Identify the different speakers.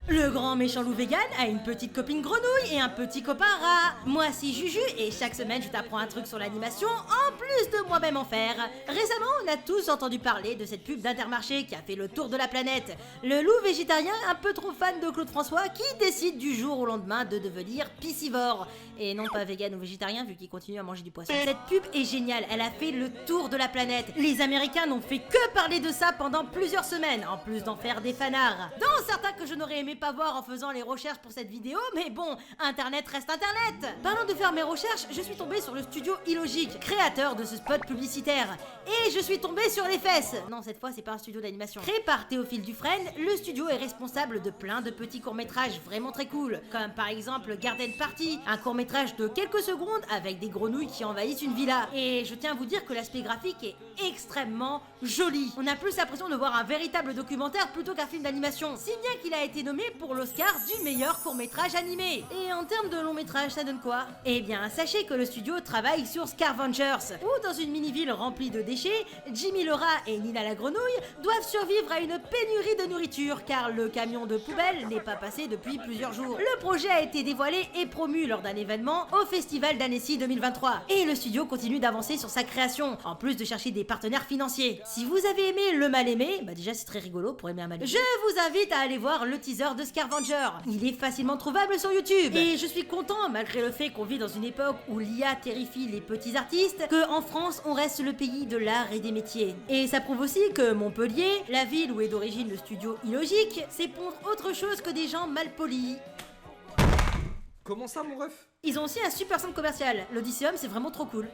Speaker 1: Le grand méchant loup vegan a une petite copine grenouille et un petit copain rat. Moi c'est Juju et chaque semaine je t'apprends un truc sur l'animation en plus de moi-même en faire. Récemment on a tous entendu parler de cette pub d'Intermarché qui a fait le tour de la planète. Le loup végétarien un peu trop fan de Claude François qui décide du jour au lendemain de devenir piscivore. Et non pas vegan ou végétarien vu qu'il continue à manger du poisson. Cette pub est géniale, elle a fait le tour de la planète. Les Américains n'ont fait que parler de ça pendant plusieurs semaines, en plus d'en faire des fanards. Dans certains que je n'aurais aimé pas voir en faisant les recherches pour cette vidéo, mais bon, internet reste internet. Parlant de faire mes recherches, je suis tombée sur le studio Illogique, créateur de ce spot publicitaire. Et je suis tombée sur les fesses. Non, cette fois c'est pas un studio d'animation. Créé par Théophile Dufresne, le studio est responsable de plein de petits courts-métrages vraiment très cool, comme par exemple Garden Party, un court-métrage de quelques secondes avec des grenouilles qui envahissent une villa. Et je tiens à vous dire que l'aspect graphique est extrêmement joli. On a plus l'impression de voir un véritable documentaire plutôt qu'un film d'animation, si bien qu'il a été nommé pour l'Oscar du meilleur court-métrage animé. Et en termes de long-métrage, ça donne quoi? Eh bien, sachez que le studio travaille sur Scavengers, où dans une mini-ville remplie de déchets, Jimmy le rat et Nina la grenouille doivent survivre à une pénurie de nourriture, car le camion de poubelle n'est pas passé depuis plusieurs jours. Le projet a été dévoilé et promu lors d'un événement au Festival d'Annecy 2023. Et le studio continue d'avancer sur sa création, en plus de chercher des partenaires financiers. Si vous avez aimé Le Mal-Aimé, bah déjà c'est très rigolo pour aimer un mal-aimé. Je vous invite à aller voir le teaser de Scavenger. Il est facilement trouvable sur YouTube. Et je suis content, malgré le fait qu'on vit dans une époque où l'IA terrifie les petits artistes, que en France on reste le pays de l'art et des métiers. Et ça prouve aussi que Montpellier, la ville où est d'origine le studio Illogique, c'est pour autre chose que des gens mal polis.
Speaker 2: Comment ça, mon ref?
Speaker 1: Ils ont aussi un super centre commercial. L'Odysseum, c'est vraiment trop cool.